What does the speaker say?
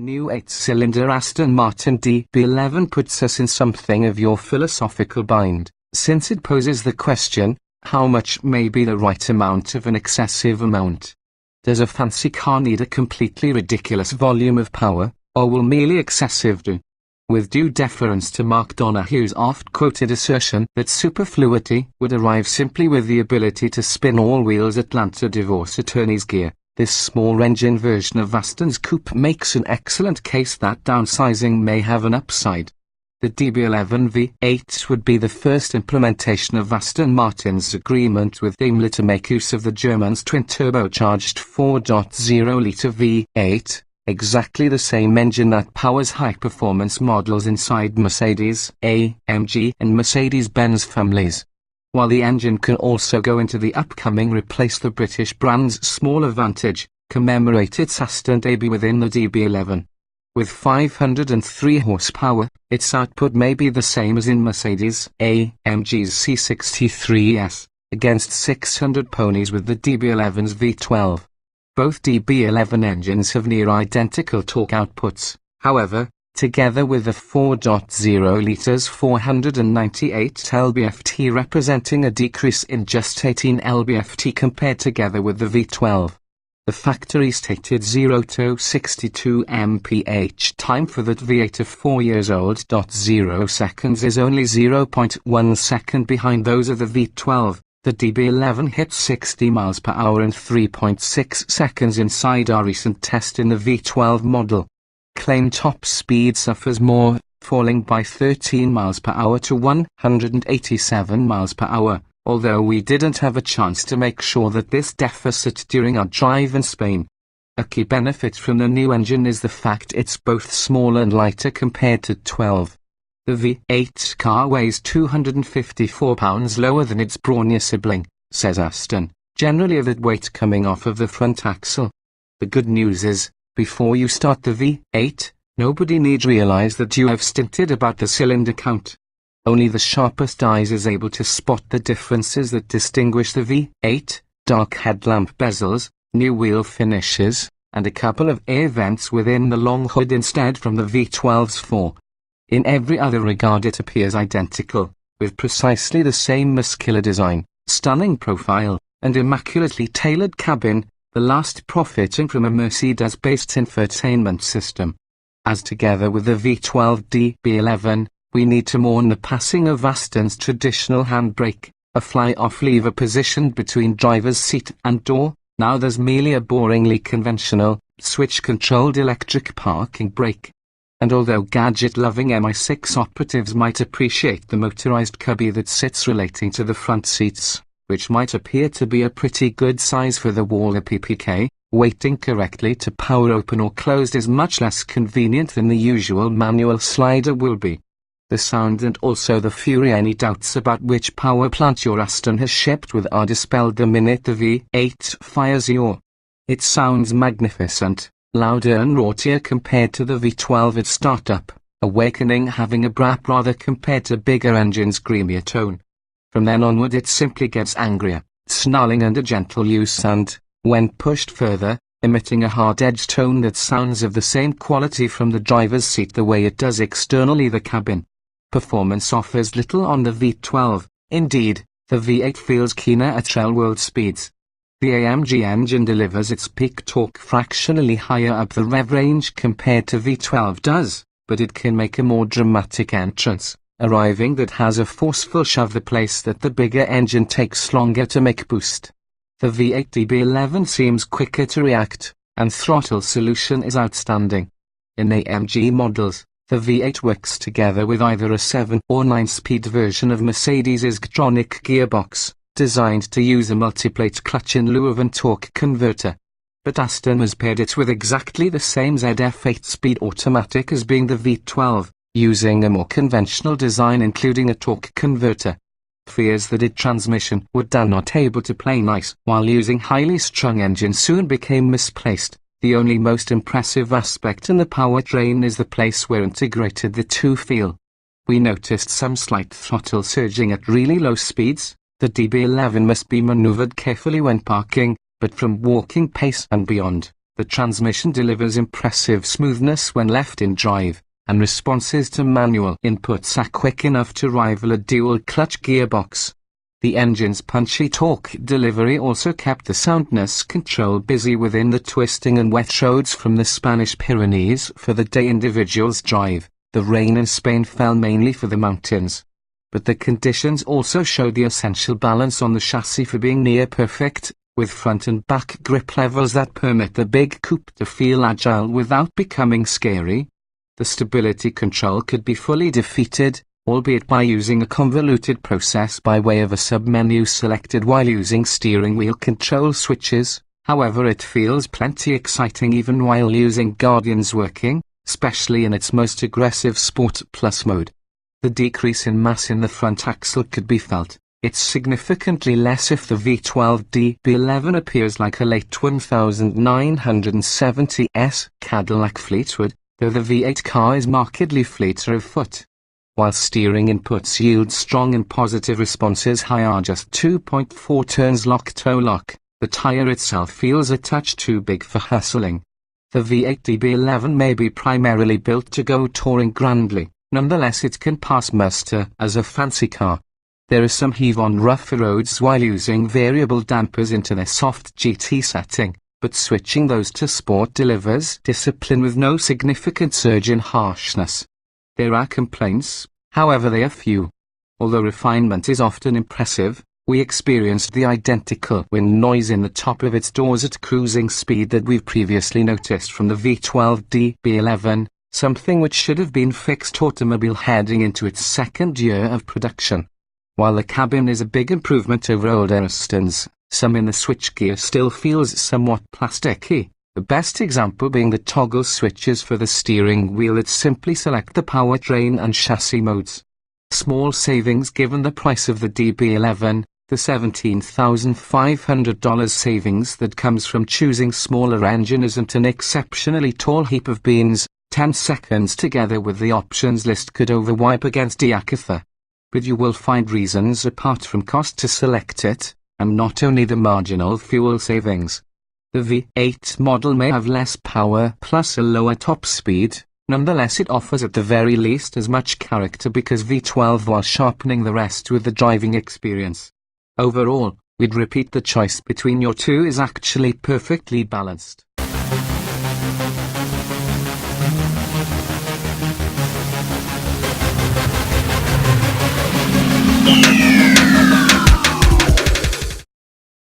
new 8-cylinder Aston Martin DB11 puts us in something of your philosophical bind, since it poses the question, how much may be the right amount of an excessive amount? Does a fancy car need a completely ridiculous volume of power, or will merely excessive do? With due deference to Mark Donahue's oft-quoted assertion that superfluity would arrive simply with the ability to spin all wheels Atlanta divorce attorney's gear, this small-engine version of Aston's coupe makes an excellent case that downsizing may have an upside. The DB11 V8 would be the first implementation of Aston Martin's agreement with Daimler to make use of the German's twin-turbocharged 4.0-litre V8, exactly the same engine that powers high-performance models inside Mercedes, AMG and Mercedes-Benz families. While the engine can also go into the upcoming Replace the British brand's smaller Vantage, commemorate its Aston debut within the DB11. With 503 horsepower, its output may be the same as in Mercedes, AMG's C63S, against 600 ponies with the DB11's V12. Both DB11 engines have near-identical torque outputs, however, together with the 4.0 litres 498 lb-ft representing a decrease in just 18 lb-ft compared together with the V12. The factory-stated 0 to 62 mph time for that V8 of 4 years old. 0 seconds is only 0.1 second behind those of the V12. The DB11 hit 60 miles per hour in 3.6 seconds inside our recent test in the V12 model. Claim top speed suffers more, falling by 13 miles per hour to 187 miles per hour, although we didn't have a chance to make sure that this deficit during our drive in Spain. A key benefit from the new engine is the fact it's both smaller and lighter compared to 12. The V8 car weighs 254 pounds lower than its brawnier sibling, says Aston, generally of that weight coming off of the front axle. The good news is, before you start the V8, nobody need realize that you have stinted about the cylinder count. Only the sharpest eyes is able to spot the differences that distinguish the V8, dark headlamp bezels, new wheel finishes, and a couple of air vents within the long hood instead from the V12's 4. In every other regard it appears identical, with precisely the same muscular design, stunning profile, and immaculately tailored cabin, the last profiting from a Mercedes-based infotainment system. As together with the V12 DB11, we need to mourn the passing of Aston's traditional handbrake, a fly-off lever positioned between driver's seat and door. Now there's merely a boringly conventional, switch-controlled electric parking brake. And although gadget-loving MI6 operatives might appreciate the motorized cubby that sits relating to the front seats, which might appear to be a pretty good size for the Waller PPK, weighting correctly to power open or closed is much less convenient than the usual manual slider will be. The sound and also the fury any doubts about which power plant your Aston has shipped with are dispelled the minute the V8 fires your. It sounds magnificent, louder and raughtier compared to the V12 at startup, awakening having a brap rather compared to bigger engines' creamier tone. From then onward it simply gets angrier, snarling under gentle use and, when pushed further, emitting a hard-edged tone that sounds of the same quality from the driver's seat the way it does externally the cabin. Performance offers little on the V12, indeed, the V8 feels keener at trail-world speeds. The AMG engine delivers its peak torque fractionally higher up the rev range compared to V12 does, but it can make a more dramatic entrance, arriving that has a forceful shove the place that the bigger engine takes longer to make boost. The V8 DB11 seems quicker to react, and throttle solution is outstanding. In AMG models, the V8 works together with either a 7 or 9-speed version of Mercedes's Gtronic gearbox, designed to use a multiplate clutch in lieu of a torque converter. But Aston has paired it with exactly the same ZF 8-speed automatic as being the V12, using a more conventional design including a torque converter. Fears that its transmission would not able to play nice while using highly strung engine soon became misplaced. The only most impressive aspect in the powertrain is the place where integrated the two feel. We noticed some slight throttle surging at really low speeds. The DB11 must be maneuvered carefully when parking, but from walking pace and beyond, The transmission delivers impressive smoothness when left in drive, and responses to manual inputs are quick enough to rival a dual-clutch gearbox. The engine's punchy torque delivery also kept the soundness control busy within the twisting and wet roads from the Spanish Pyrenees for the day individuals drive. The rain in Spain fell mainly for the mountains. But the conditions also showed the essential balance on the chassis for being near perfect, with front and back grip levels that permit the big coupe to feel agile without becoming scary. The stability control could be fully defeated, albeit by using a convoluted process by way of a submenu selected while using steering wheel control switches. However, it feels plenty exciting even while using Guardian's working, especially in its most aggressive Sport Plus mode. The decrease in mass in the front axle could be felt. It's significantly less if the V12 DB11 appears like a late 1970s Cadillac Fleetwood, though the V8 car is markedly fleeter of foot. While steering inputs yield strong and positive responses, high are just 2.4 turns lock-toe lock, the tire itself feels a touch too big for hustling. The V8 DB11 may be primarily built to go touring grandly, nonetheless it can pass muster as a fancy car. There is some heave on rougher roads while using variable dampers into their soft GT setting, but switching those to sport delivers discipline with no significant surge in harshness. There are complaints, however they are few. Although refinement is often impressive, we experienced the identical wind noise in the top of its doors at cruising speed that we've previously noticed from the V12 DB11, something which should have been fixed automobile heading into its second year of production. While the cabin is a big improvement over older Astons, some in the switchgear still feels somewhat plasticky. The best example being the toggle switches for the steering wheel that simply select the powertrain and chassis modes. Small savings given the price of the DB11, the $17,500 savings that comes from choosing smaller engine isn't an exceptionally tall heap of beans. 10 seconds together with the options list could overwipe against Iacatha. But you will find reasons apart from cost to select it, and not only the marginal fuel savings. The V8 model may have less power plus a lower top speed, nonetheless it offers at the very least as much character because V12 was sharpening the rest with the driving experience. Overall, we'd repeat the choice between your two is actually perfectly balanced. Yeah.